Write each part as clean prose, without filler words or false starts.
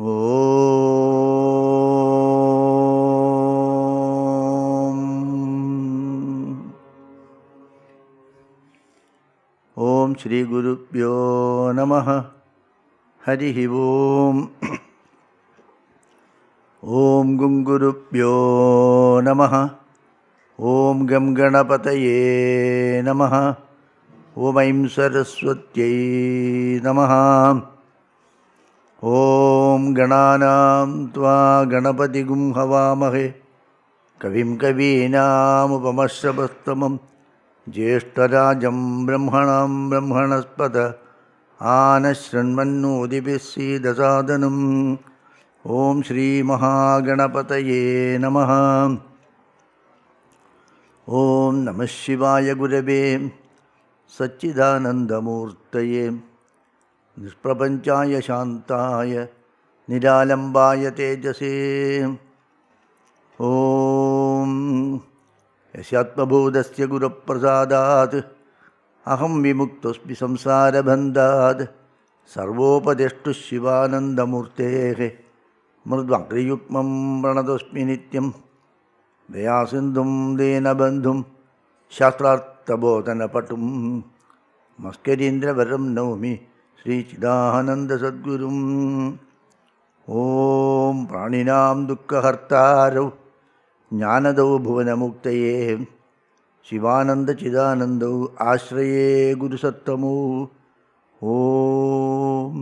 ಓಂ ಓಂ ಶ್ರೀ ಗುರುಭ್ಯೋ ನಮಃ. ಹರಿ ಓಂ. ಓಂ ಗುಂಗುರುಭ್ಯೋ ನಮಃ. ಓಂ ಗಂ ಗಣಪತಯೇ ನಮಃ. ಓಂ ಐಂ ಸರಸ್ವತ್ಯೈ ನಮಃ. ಓಂ ಗಣಾನಾಂ ತ್ವಾ ಗಣಪತಿಗುಂ ಹವಾಮಹೇ ಕವಿಂ ಕವೀನಾಮುಪಮಶ್ರವಸ್ತಮಂ ಜ್ಯೇಷ್ಠರಾಜಂ ಬ್ರಹ್ಮಣಾಂ ಬ್ರಹ್ಮಣಸ್ಪದ ಆನಶೃಣ್ವನ್ನೋತಿಭಿಃ ಸೀದಸಾದನಂ. ಓಂ ಶ್ರೀ ಮಹಾಗಣಪತಯೇ ನಮಃ. ಓಂ ನಮಃ ಶಿವಾಯ ಗುರವೇ ಸಚ್ಚಿದಾನಂದಮೂರ್ತಯೇ ನಿಷ್ಪ್ರಪಂಚಾಯ ಶಾಂತಾಯ ನಿರಾಲಂಬಾಯ ತೇಜಸೇ. ಓಂ ಯಸ್ಯಾತ್ಮಬೋಧಸ್ಯ ಗುರುಪ್ರಸಾದಾತ್ ಅಹಂ ವಿಮುಕ್ತೋಸ್ಮಿ ಸಂಸಾರಬಂಧಾತ್. ಸರ್ವೋಪದೇಷ್ಟು ಶಿವಾನಂದಮೂರ್ತೇಃ ಮೃದ್ವಾಂಗ್ರಿಯುಗ್ಮಂ ಪ್ರಣತೋಸ್ಮಿ ನಿತ್ಯಂ. ದಯಾಸಿಂಧುಂ ದೀನಬಂಧುಂ ಶಾಸ್ತ್ರಾರ್ಥಬೋಧನಪಟುಂ ಮಸ್ಕರೀಂದ್ರವರಂ ನೌಮಿ ಶ್ರೀ ಚಿದಾನಂದ ಸದ್ಗುರುಂ. ಓಂ ಪ್ರಾಣಿನಾಂ ದುಃಖಹರ್ತಾರೌ ಜ್ಞಾನದೌ ಭುವನಮುಕ್ತಯೇ ಶಿವಾನಂದ ಚಿದಾನಂದೌ ಆಶ್ರಯೇ ಗುರುಸತ್ತಮೌ. ಓಂ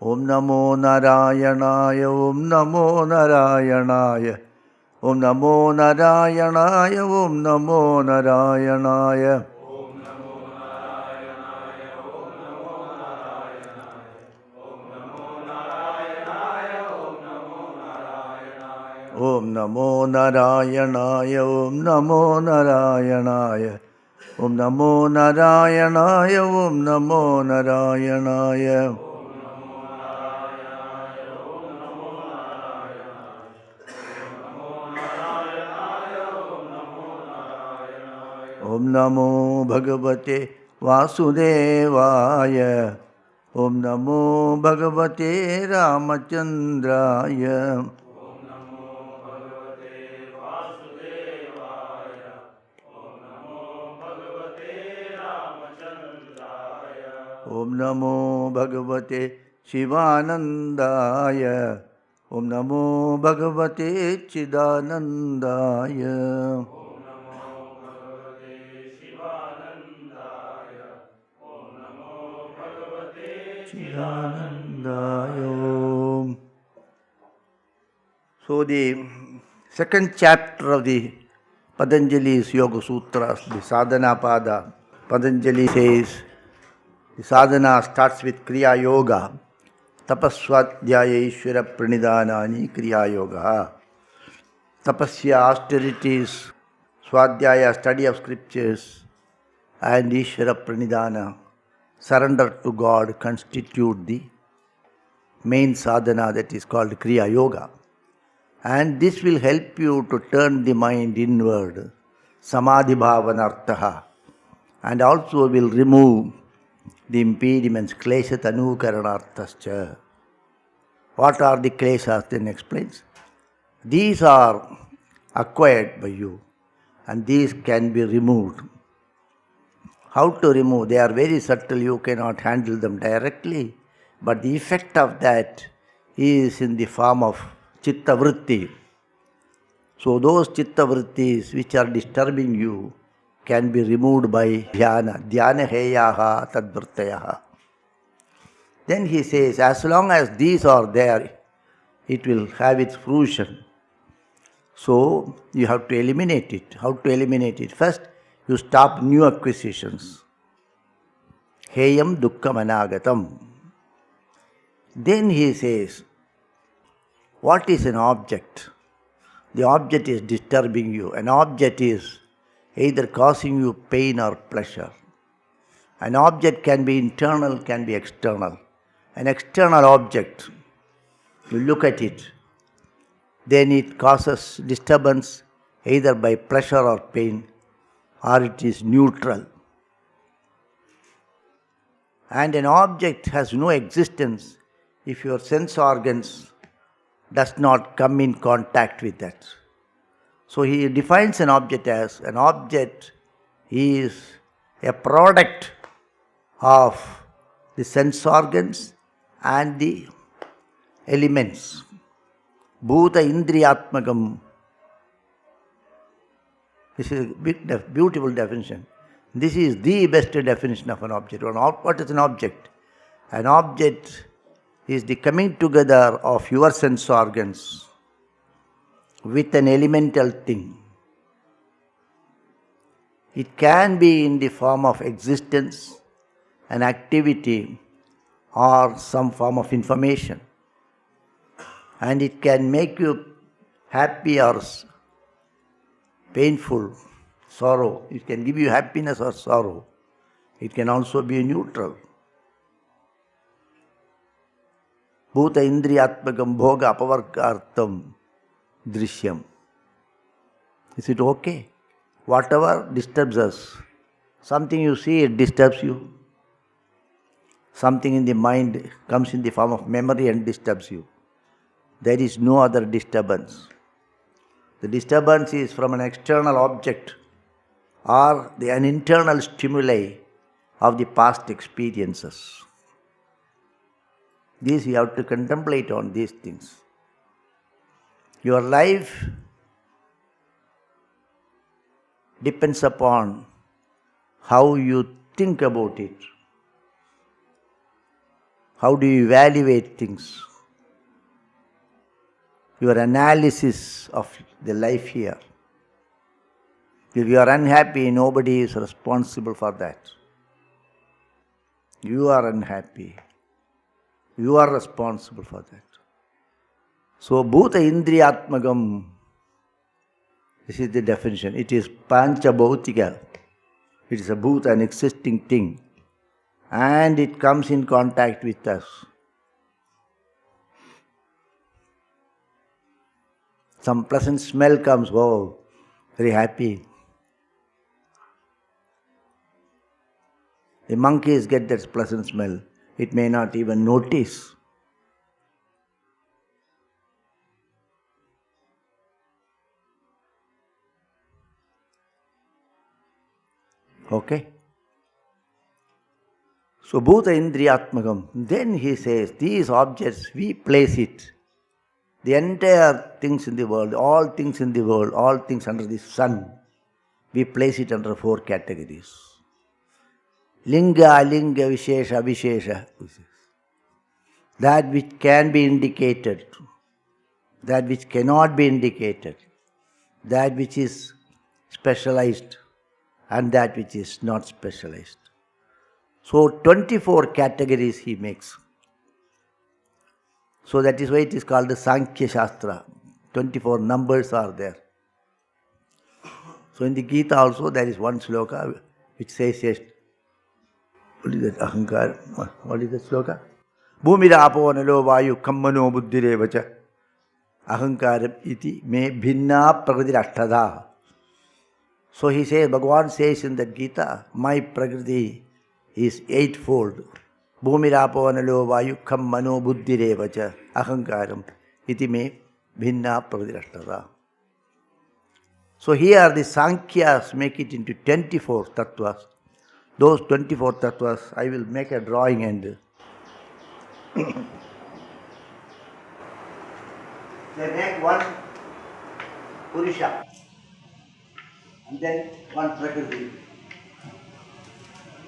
ಓಂ ನಮೋ ನಾರಾಯಣಾಯ. ಓಂ ನಮೋ ನಾರಾಯಣಾಯ. ಓಂ ನಮೋ ನಾರಾಯಣಾಯ. ಓಂ ನಮೋ ನಾರಾಯಣಾಯ. ಓಂ ನಮೋ ನಾರಾಯಣಾಯ. ಓಂ ನಮೋ ನಾರಾಯಣಾಯ. ಓಂ ನಮೋ ನಾರಾಯಣಾಯ. ಓಂ ನಮೋ ನಾರಾಯಣಾಯ. ಓಂ ನಮೋ ಭಗವತೆ ವಾಸುದೇವಾಯ. ಓಂ ನಮೋ ಭಗವತೆ ರಾಮಚಂದ್ರಾಯ. ಓಂ ನಮೋ ಭಗವತೆ ಶಿವಾನಂದಾಯ. ಓಂ ನಮೋ ಭಗವತೆ ಚಿದಾನಂದಾಯ. ಚಿದಾನಂದಾಯ. So the second chapter of the Patanjali's Yoga Sutras, the Sadhana Pada, Patanjali says, the sadhana starts with Kriya Yoga. Tapaswadhyaya Ishvara Pranidhanani Kriya Yoga. Tapasya, austerities, Swadhyaya, study of scriptures, and Ishvara Pranidhana, surrender to God, constitute the main sadhana that is called Kriya Yoga. And this will help you to turn the mind inward, Samadhi Bhavanarthaha, and also will remove the impediments, Klesha Tanukaranarthascha. What are the Kleshas? Then explains. These are acquired by you and these can be removed. How to remove? They are very subtle, you cannot handle them directly, but the effect of that is in the form of Chitta Vritti. So those Chitta Vrittis which are disturbing you can be removed by dhyana. Dhyana heyaha tadvrittayaha. Then he says, as long as these are there, it will have its fruition. So you have to eliminate it. How to eliminate it? First, you stop new acquisitions. Heyam dukkam anagatam. Then he says, what is an object? The object is disturbing you. An object is either causing you pain or pleasure. An object can be internal, can be external. An external object, you look at it, then it causes disturbance either by pleasure or pain, or it is neutral. And an object has no existence if your sense organs does not come in contact with that. So he defines an object as an object is a product of the sense organs and the elements. Bhuta Indriyatmakam. This is a beautiful definition. This is the best definition of an object. What is an object? An object is the coming together of your sense organs with an elemental thing. It can be in the form of existence, an activity, or some form of information. And it can make you happy or painful, sorrow. It can give you happiness or sorrow. It can also be neutral. Bhuta Indriyatmakam Bhoga Apavarkartam Drishyam. Is it okay? Whatever disturbs us, something you see, it disturbs you. Something in the mind comes in the form of memory and disturbs you. There is no other disturbance. The disturbance is from an external object or an internal stimuli of the past experiences. This you have to contemplate on these things. Your life depends upon how you think about it. How do you evaluate things? Your analysis of the life here. If you are unhappy, nobody is responsible for that. You are unhappy. You are responsible for that. So, Bhuta Indriyatmakam, this is the definition. It is Pancha Bhautika. It is a Bhuta, an existing thing. And it comes in contact with us. Some pleasant smell comes, oh, very happy. The monkeys get that pleasant smell. It may not even notice. Okay? So, Bhuta Indriyatmakam. Then he says, these objects, we place it. The entire things in the world, all things in the world, all things under the sun, we place it under 4 categories. Linga, Alinga, Vishesha, Vishesha. That which can be indicated, that which cannot be indicated, that which is specialized, and that which is not specialized. So 24 categories he makes. So that is why it is called the Sankhya Shastra. 24 numbers are there. So in the Gita also there is one sloka which says, yes, what is that? Ahankar. What is that sloka? Bhumira apo nalo vayu kammano buddhire vacha ahankaram iti me bhinna prakriti ashtadha. So he says, Bhagavan says in that Gita, my prakriti is 8-fold. Bhumirapo nalo vayu kammano buddhire vacha ahankaram iti me bhinna prakriti ashtadha. So here the Sankhyas make it into 24 tattvas. Those 24 tattvas, I will make a drawing and they make one Purusha and then one Prakriti.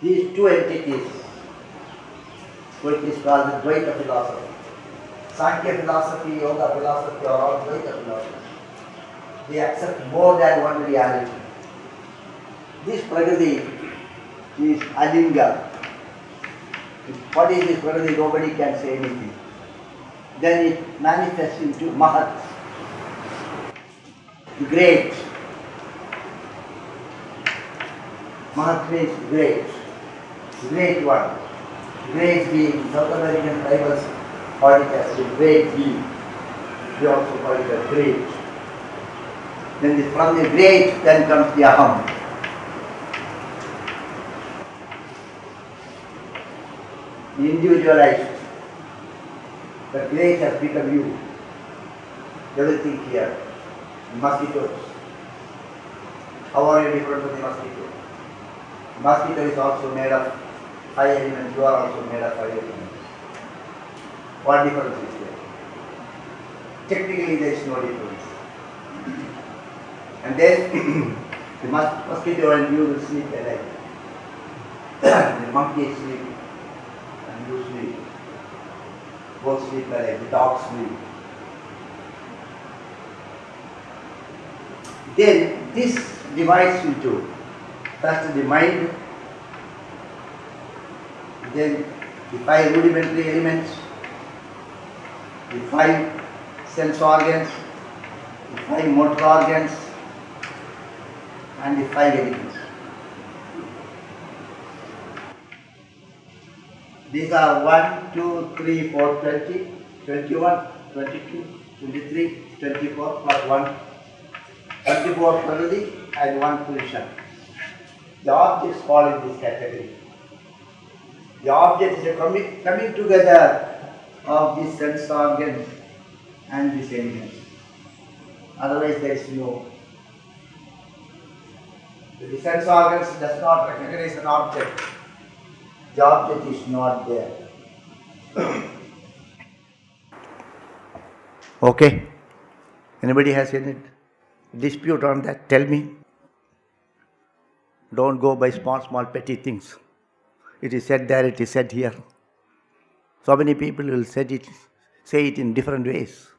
These two entities, so it is called the Dvaita philosophy. Sankhya philosophy, Yoga philosophy are all Dvaita philosophy. They accept more than one reality. This Prakriti is Alinga. What is this Prakriti? Nobody can say anything. Then it manifests into Mahat, great. Mahat means great. Great one. Great being. South American tribals call it as a great being. They also call it a great. Then from the great, then comes the Aham. The individualized. The village has become you. Everything here. Mosquitoes. How are you different from the mosquito? Mosquito is also made of 5 elements. You are also made of 5 elements. What difference is there? Technically there is no difference. And then the mosquito and you will sleep alike. The monkey sleep and you sleep. Both sleep alike. The dog sleep. Then this divides into first the mind, then the 5 rudimentary elements, the 5 sense organs, the 5 motor organs, and the 5 elements. These are 1, 2, 3, 4, 20, 21, 22, 23, 24 plus 1, 24 quality and 1 position. The objects fall in this category. The object is a coming together of these sense organs and these elements. Otherwise there is no. The sense organs does not recognize an object. The object is not there. Okay. Anybody has any dispute on that? Tell me. Don't go by small petty things. It is said there, it is said here. So many people will say it in different ways.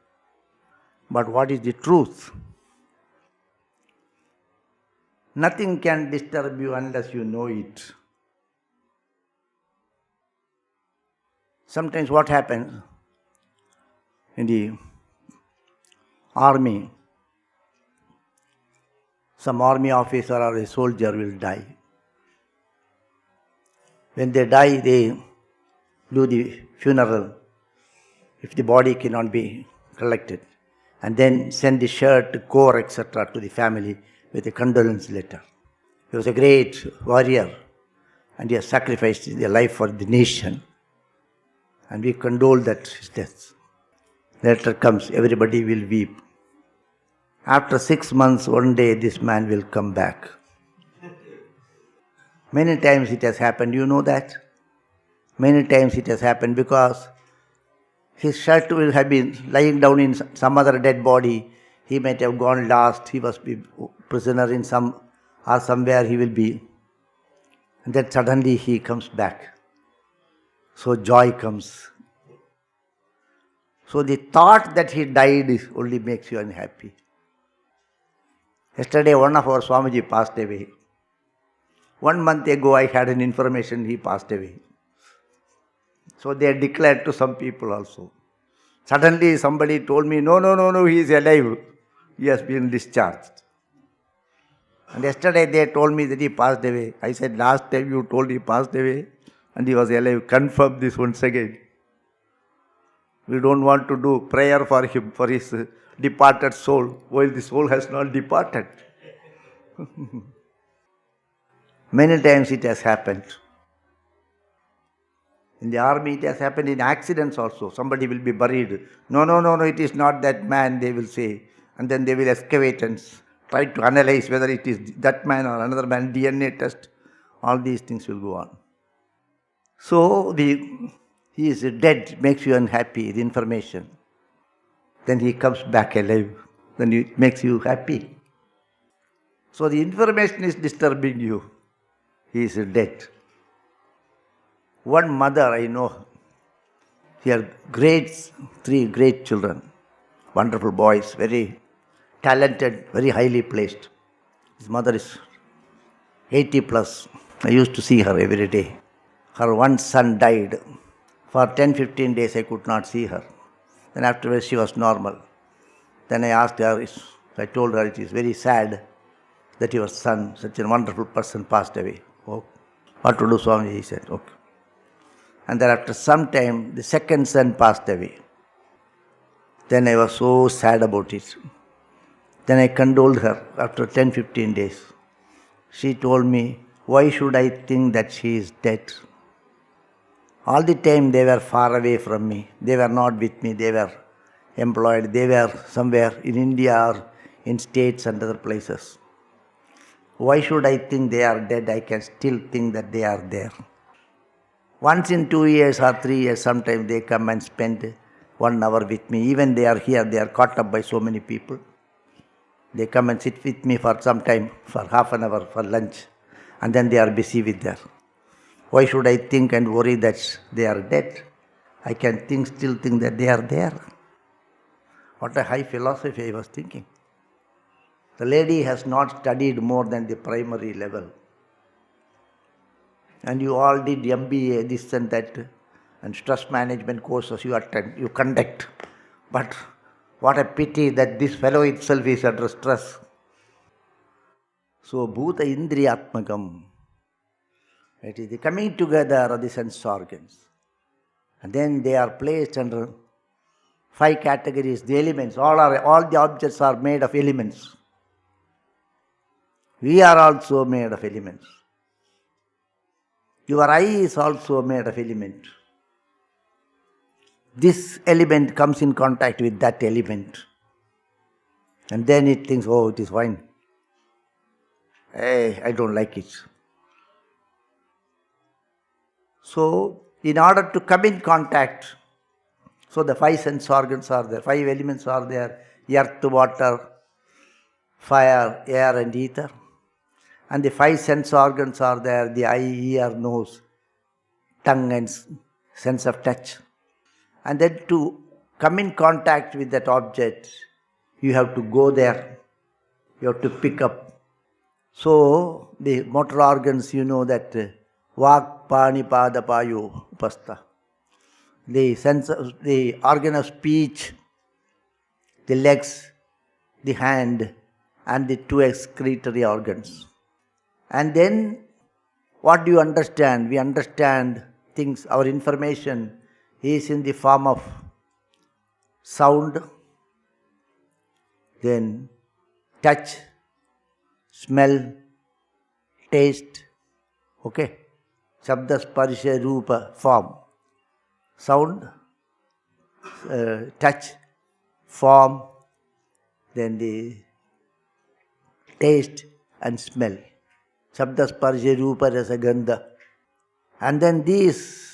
But what is the truth? Nothing can disturb you unless you know it. Sometimes what happens in the army, some army officer or a soldier will die. When they die, they do the funeral if the body cannot be collected, and then send the shirt, core, etc. to the family with a condolence letter. He was a great warrior and he has sacrificed his life for the nation, and we condole that his death. Letter comes, everybody will weep. After 6 months, one day this man will come back. Many times it has happened, you know that? Many times it has happened because his shirt will have been lying down in some other dead body. He might have gone lost, he must be prisoner in some or somewhere he will be. And then suddenly he comes back. So joy comes. So the thought that he died only makes you unhappy. Yesterday one of our Swamiji passed away. 1 month ago I had an information he passed away. So they declared to some people also. Suddenly somebody told me, no, he is alive. He has been discharged. And yesterday they told me that he passed away. I said, last time you told he passed away and he was alive. Confirm this once again. We don't want to do prayer for him, for his departed soul, while the soul has not departed. Many times it has happened. In the army it has happened in accidents also. Somebody will be buried. No, it is not that man, they will say. And then they will excavate and try to analyze whether it is that man or another man, DNA test. All these things will go on. So he is dead, makes you unhappy, the information. Then he comes back alive. Then it makes you happy. So the information is disturbing you. He is dead. One mother I know, she had 3 great children, wonderful boys, very talented, very highly placed. His mother is 80 plus. I used to see her every day. Her one son died. For 10-15 days I could not see her. Then afterwards she was normal. Then I asked her, I told her it is very sad that your son, such a wonderful person, passed away. Oh, what to do, Swami? He said, okay. And then after some time, the second son passed away. Then I was so sad about it. Then I condoled her after 10-15 days. She told me, why should I think that she is dead? All the time they were far away from me. They were not with me. They were employed. They were somewhere in India or in states and other places. Why should I think they are dead? I can still think that they are there. Once in 2 years or 3 years, sometimes they come and spend 1 hour with me. Even they are here, they are caught up by so many people. They come and sit with me for some time, for half an hour, for lunch, and then they are busy with their. Why should I think and worry that they are dead? I can still think that they are there. What a high philosophy I was thinking. The lady has not studied more than the primary level. And you all did MBA, this and that, and stress management courses you attend, you conduct. But what a pity that this fellow itself is under stress. So, Bhuta Indriyatmakam. It is the coming together of the sense organs. And then they are placed under 5 categories, the elements. All the objects are made of elements. We are also made of elements. Your eye is also made of element. This element comes in contact with that element. And then it thinks, oh, it is fine. Hey, I don't like it. So, in order to come in contact, so the 5 sense organs are there, 5 elements are there, earth, water, fire, air and ether. And the 5 sense organs are there, the eye, ear, nose, tongue and sense of touch. And then to come in contact with that object, you have to go there, you have to pick up. So, the motor organs, you know that Vak, Pani, Pada, Payu, Upastha. The organ of speech, the legs, the hand, and the 2 excretory organs. And then, what do you understand? We understand things, our information is in the form of sound, then touch, smell, taste, okay? Shabda, Sparsha, Rupa, form. Sound, touch, form, then the taste and smell. Shabda, Sparsha, Rupa, Rasa, Gandha. And then these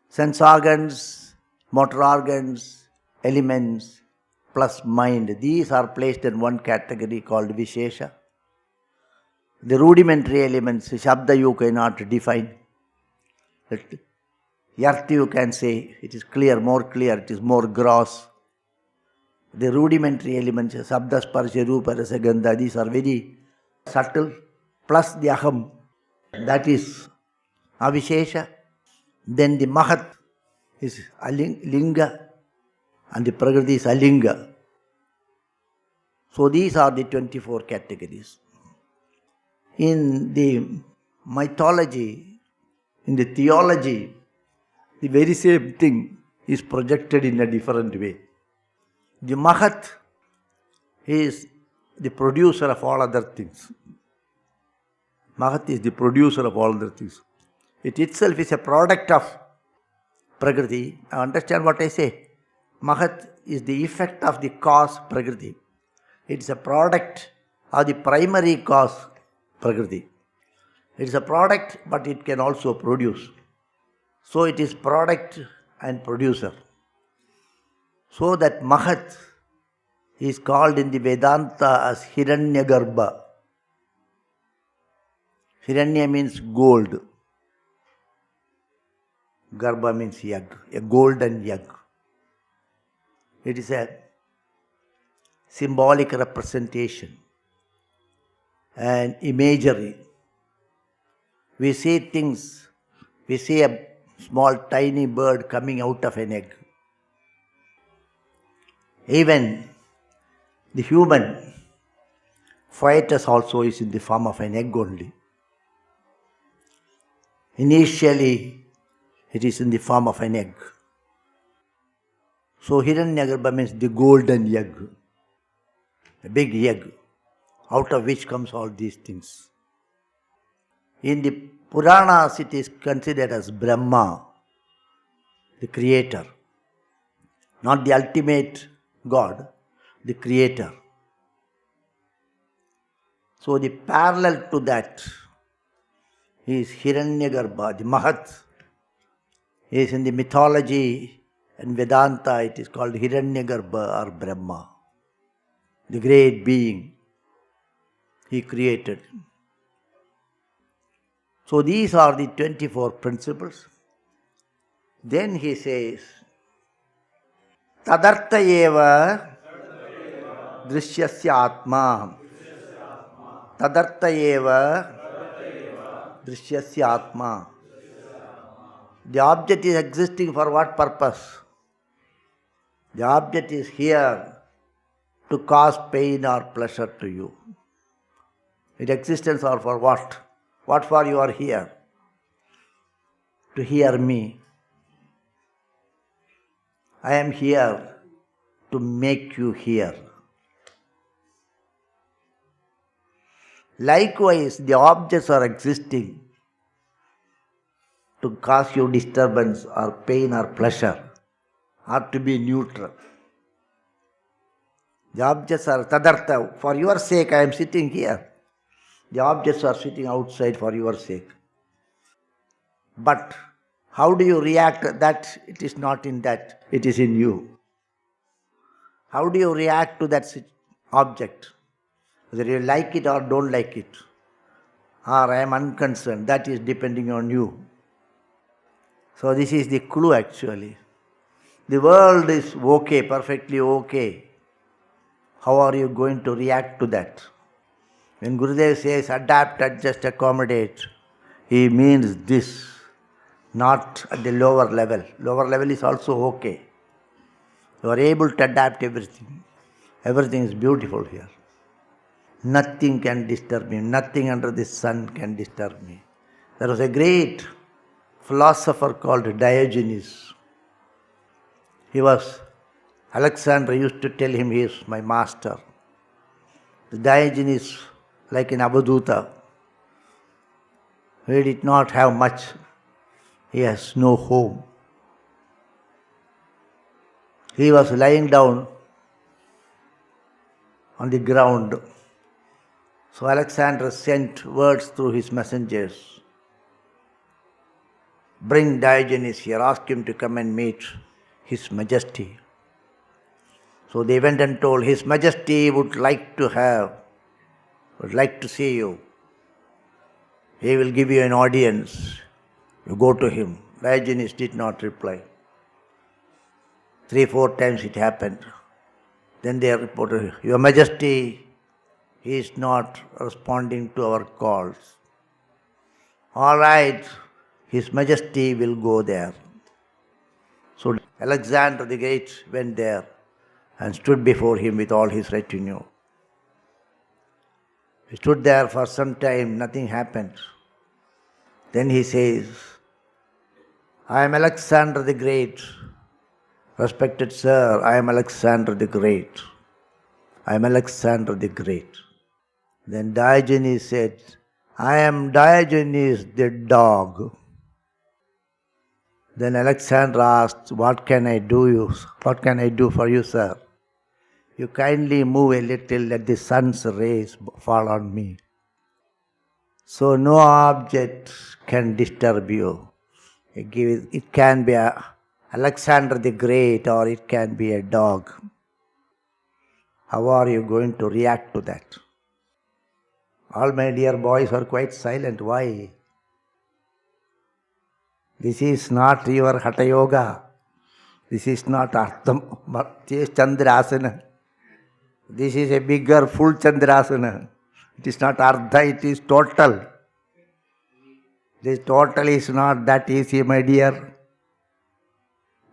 sense organs, motor organs, elements, plus mind, these are placed in one category called Vishesha. The rudimentary elements, Shabda you cannot define. Earth you can say, it is clear, more clear, it is more gross. The rudimentary elements, Shabda, Sparsha, Rupa, Rasa, Gandha, these are very subtle, plus the Aham, that is Avishesha. Then the Mahat is Linga and the Prakriti is Alinga. So these are the 24 categories. In the mythology, in the theology, the very same thing is projected in a different way. The Mahat is the producer of all other things. Mahat is the producer of all other things. It itself is a product of Prakriti. Understand what I say? Mahat is the effect of the cause Prakriti. It is a product of the primary cause Prakriti. It is a product, but it can also produce. So it is product and producer. So that Mahat is called in the Vedanta as Hiranyagarbha. Hiranya means gold. Garbha means yag, a golden yag. It is a symbolic representation and imagery. We see things, we see a small tiny bird coming out of an egg. Even the human fetus also is in the form of an egg only. Initially, it is in the form of an egg. So Hiranyagarbha means the golden egg, a big egg, out of which comes all these things. In the Puranas, it is considered as Brahma, the creator, not the ultimate God, the creator. So the parallel to that is Hiranyagarbha, the Mahat. Is in the mythology and Vedanta, it is called Hiranyagarbha or Brahma, the great being he created. So these are the 24 principles. Then he says, Tadartha eva drishyasya atma. Tadartha eva drishyasya atma. The object is existing for what purpose? The object is here to cause pain or pleasure to you. Its existence or for what? What for you are here? To hear me. I am here to make you hear. Likewise, the objects are existing to cause you disturbance or pain or pleasure, or to be neutral. The objects are tadartha. For your sake, I am sitting here. The objects are sitting outside for your sake. But how do you react that it is not in that, it is in you? How do you react to that object? Whether you like it or don't like it, or I am unconcerned, that is depending on you. So this is the clue actually. The world is okay, perfectly okay. How are you going to react to that? When Gurudev says adapt, adjust, accommodate, he means this, not at the lower level. Lower level is also okay. You are able to adapt everything. Everything is beautiful here. Nothing can disturb me. Nothing under the sun can disturb me. There was a great philosopher called Diogenes. Alexander used to tell him he is my master. Diogenes, like an Abhaduta, he did not have much. He has no home. He was lying down on the ground. So Alexander sent words through his messengers. Bring Diogenes here, ask him to come and meet His Majesty. So they went and told, His Majesty would like to see you. He will give you an audience. You go to him. Diogenes did not reply. 3-4 times it happened. Then they reported, Your Majesty, he is not responding to our calls. All right, His Majesty will go there. So Alexander the Great went there and stood before him with all his retinue. He stood there for some time, nothing happened. Then he says, I am Alexander the Great. Respected sir, I am Alexander the Great. I am Alexander the Great. Then Diogenes said, I am Diogenes the dog. Then Alexander asked, What can I do for you, sir? You kindly move a little, let the sun's rays fall on me. So no object can disturb you. It can be Alexander the Great or it can be a dog. How are you going to react to that? All my dear boys are quite silent. Why? This is not your Hatha Yoga. This is not Ardham Chandrasana. This is a bigger full Chandrasana. It is not Ardha, it is total. This total is not that easy, my dear.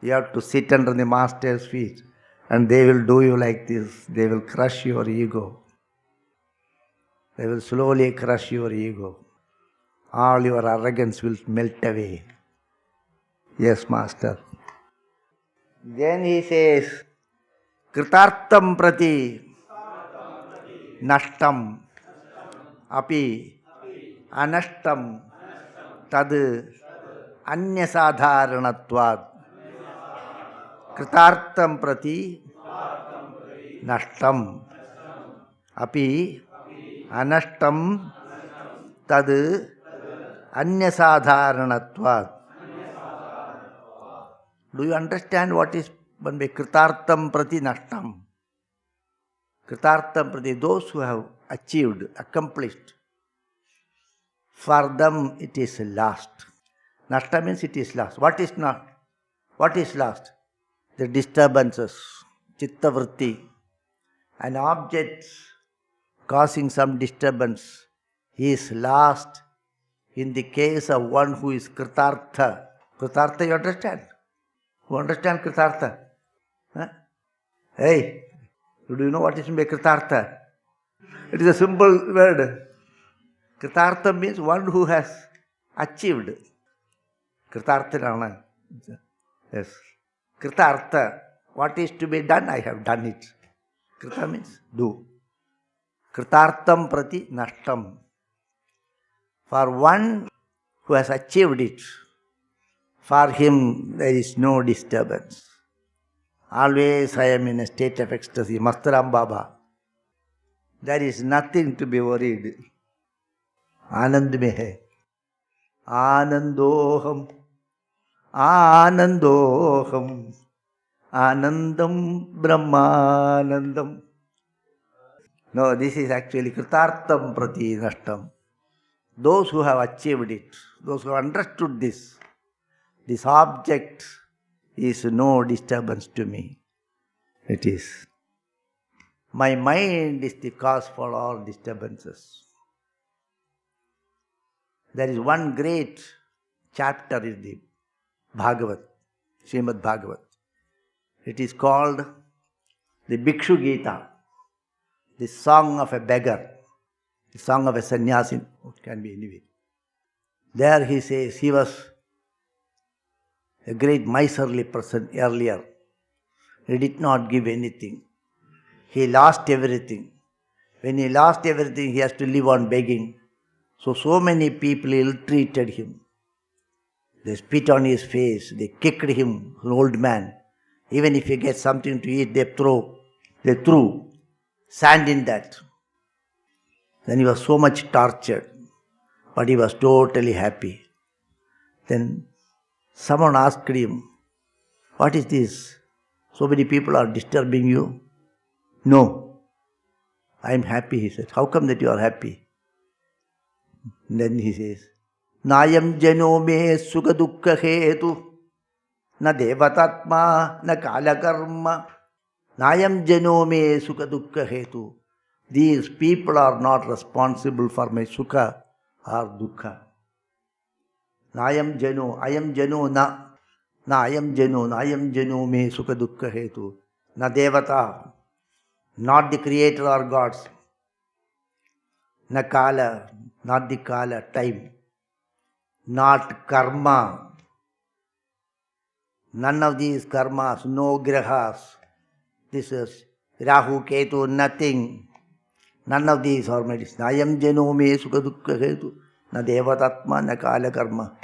You have to sit under the master's feet and they will do you like this. They will crush your ego. They will slowly crush your ego. All your arrogance will melt away. Yes, Master. Then he says, Kritartham prati nashtam api anashtam tad anyasadharanatvad kritartham prati nashtam api anashtam tad anyasadharanatvad. Do you understand what is meant by kritartham prati nashtam? Kritartham prati, those who have achieved, accomplished, for them it is lost. Nashta means it is lost. What is not? What is lost? The disturbances, chitta vritti. An object causing some disturbance is lost in the case of one who is kritartha. Kritartha, you understand? Who understand kritartha? Huh? Hey, do you know what is meant by kritartha? It is a simple word. Kritartha means one who has achieved. Kritartha. Yes. Kritartha. What is to be done? I have done it. Krita means do. Kritartham prati nashtam. For one who has achieved it, for him there is no disturbance. Always I am in a state of ecstasy. Mastaram Baba. There is nothing to be worried. Anand mein hai. Anandoham. Anandoham. Anandam Brahmanandam. No, this is actually Kritartham Prati Nashtam. Those who have achieved it, those who have understood this object is no disturbance to me. It is. My mind is the cause for all disturbances. There is one great chapter in the Bhagavat, Srimad Bhagavat. It is called the Bhikshu Gita, the song of a beggar, the song of a sannyasi, it can be anyway. There he says he was a great miserly person earlier. He did not give anything. He lost everything. When he lost everything, he has to live on begging. So many people ill-treated him. They spit on his face. They kicked him, an old man. Even if he gets something to eat, they threw sand in that. Then he was so much tortured, but he was totally happy. Then someone asked him, "What is this? So many people are disturbing you?" "No, I am happy," he said. "How come that you are happy?" Then he says, "Nayam jano me sukha dukkha hetu, na devatatma, na kalakarma. Nayam jano me sukha dukkha hetu." These people are not responsible for my sukha or dukkha. Nayam jano, ayam jano na. Na ayam jano me sukha dukkha hetu. Na devata, not the creator or gods. Na kala, not the kala, time. Not karma. None of these karmas, no grahas. This is Rahu, Ketu, nothing. None of these are medicine. Ayam jano me sukha dukkha hetu. Na devatatma, na kala karma.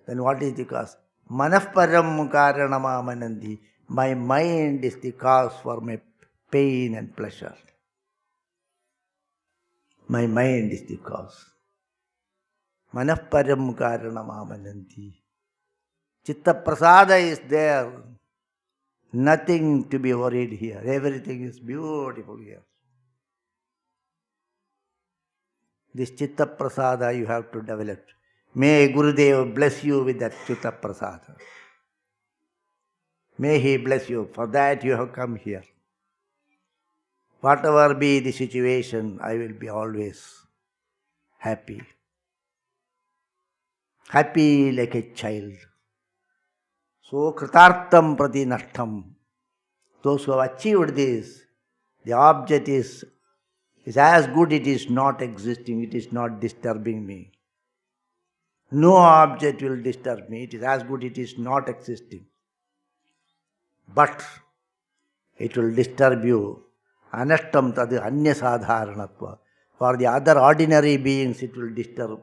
Then what is the cause? Manahparam karanamamanandi. My mind is the cause for my pain and pleasure. My mind is the cause. Manahparam karanamamanandi. Chitta prasada is there. Nothing to be worried here. Everything is beautiful here. This chitta prasada you have to develop. May Gurudev bless you with that chitta prasada. May he bless you. For that you have come here. Whatever be the situation, I will be always happy. Happy like a child. So, kritartham prati nashtam. Those who have achieved this, the object is as good, it is not existing, it is not disturbing me. No object will disturb me, it is as good, it is not existing. But it will disturb you. Anashtam tad anyasadharanatva. For the other ordinary beings, it will disturb.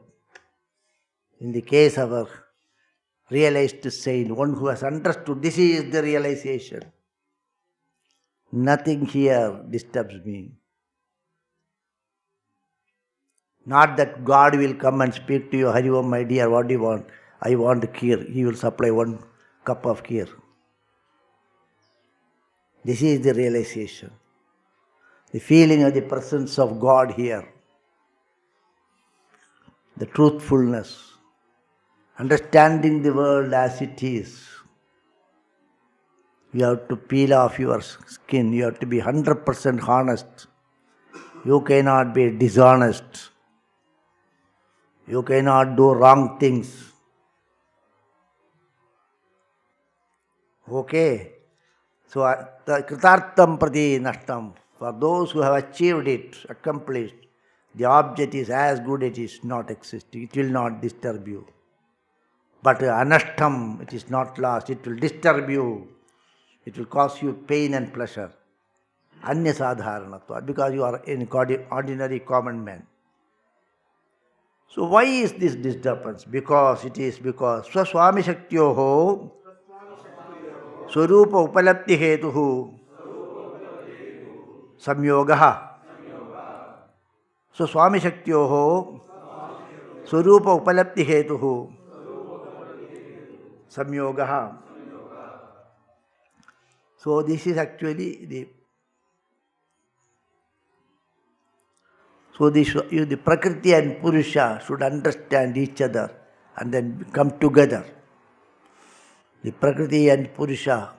In the case of a realized saint, one who has understood this is the realization. Nothing here disturbs me. Not that God will come and speak to you, Hari Om, my dear, what do you want? I want kheer. He will supply one cup of kheer. This is the realization. The feeling of the presence of God here. The truthfulness. Understanding the world as it is. You have to peel off your skin. You have to be 100% honest. You cannot be dishonest. You cannot do wrong things. Okay? So, kritartham prati nashtam. For those who have achieved it, accomplished, the object is as good as it is not existing. It will not disturb you. But anashtam, it is not lost. It will disturb you. It will cause you pain and pleasure. Anya sadharanatva, because you are an ordinary common man. So why is this disturbance? Because Swaswami Shaktyoho Swarupa Upalapti Hetuhu Samyogaha. Swaswami Shaktyoho Swarupa Upalapti Hetuhu Samyogaha. So this is actually the Prakriti and Purusha should understand each other and then come together. The Prakriti and Purusha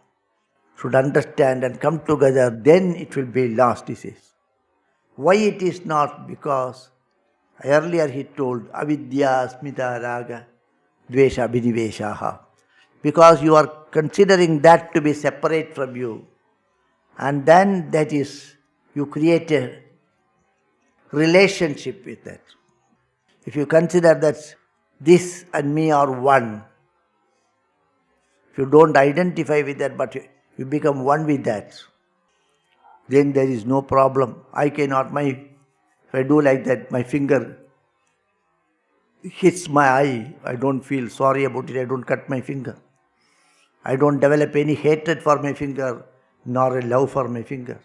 should understand and come together, then it will be lost, he says. Why it is not? Because earlier he told avidya, smita, raga, dvesha, abhiniveshaha. Because you are considering that to be separate from you. And then that is, you create a relationship with that. If you consider that this and me are one, if you don't identify with that but you become one with that, then there is no problem. If I do like that, my finger hits my eye, I don't feel sorry about it, I don't cut my finger. I don't develop any hatred for my finger, nor a love for my finger.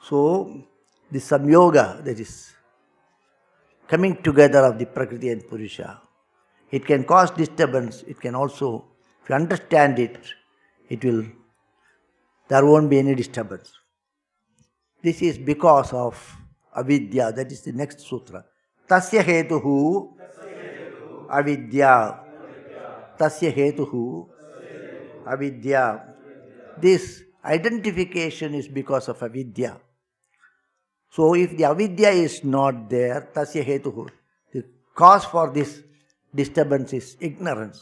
So, the samyoga, that is coming together of the Prakriti and Purusha, it can cause disturbance. It can also, if you understand it, there won't be any disturbance. This is because of avidya. That is the next sutra. Tasya hetuhu avidya. Tasya hetuhu avidya. This identification is because of avidya. So if the avidya is not there, tasya hetuhu, the cause for this disturbance is ignorance.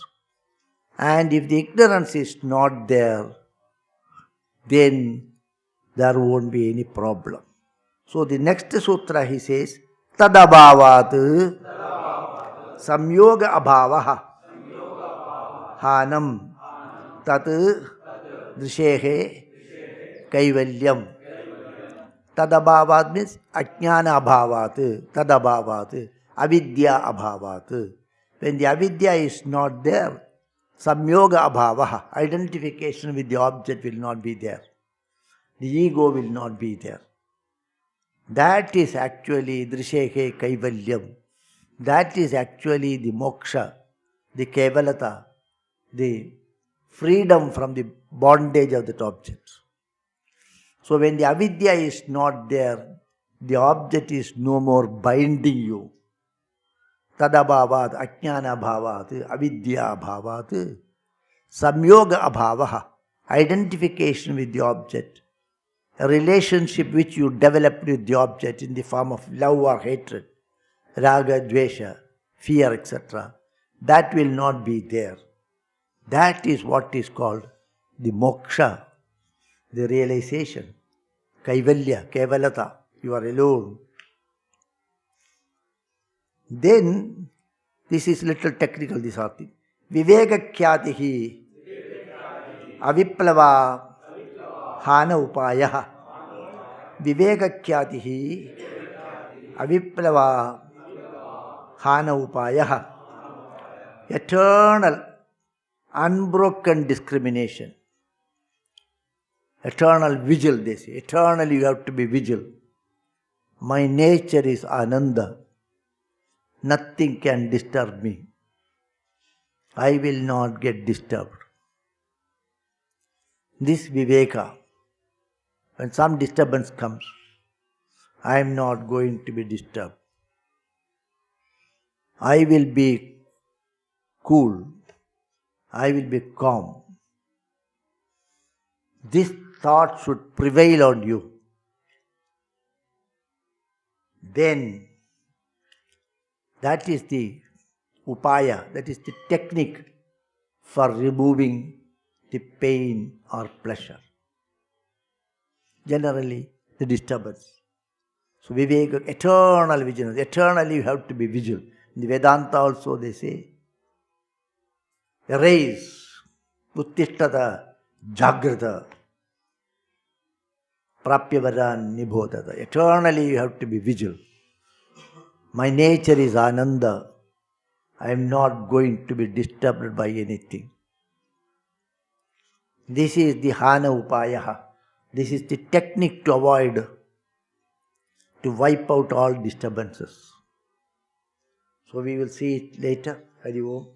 And if the ignorance is not there, then there won't be any problem. So the next sutra he says, tadabhavat samyoga abhavaha hanam tat drishehe kaivalyam. Tadabhavat means ajnana abhavat, tadabhavat, avidya abhavat. When the avidya is not there, samyoga abhavaha, identification with the object will not be there. The ego will not be there. That is actually drishehe kaivalyam. That is actually the moksha, the kevalata, the freedom from the bondage of that object. So when the avidya is not there, the object is no more binding you. Tadabhavat, ajnana bhavat, avidya bhavat, samyoga abhavaha, identification with the object, a relationship which you developed with the object in the form of love or hatred, raga, dvesha, fear, etc. That will not be there. That is what is called the moksha, the realization, kaivalya, kevalata, you are alone. Then, this is little technical, this arti. Viveka khyatihi aviplava hana upayaha. Viveka khyatihi aviplava Hana Upayaha. Eternal, unbroken discrimination. Eternal vigil, they say. Eternally you have to be vigil. My nature is Ananda. Nothing can disturb me. I will not get disturbed. This Viveka, when some disturbance comes, I am not going to be disturbed. I will be cool. I will be calm. This thought should prevail on you. Then, that is the upaya, that is the technique for removing the pain or pleasure. Generally, the disturbance. So Viveka, eternal vigilance. Eternally you have to be vigilant. In the Vedanta also they say, arise, uttishtata, jagrata, prapyavaran nibodhata. Eternally you have to be vigilant. My nature is Ananda. I am not going to be disturbed by anything. This is the Hana Upayaha. This is the technique to avoid, to wipe out all disturbances. So we will see it later. Hari Om.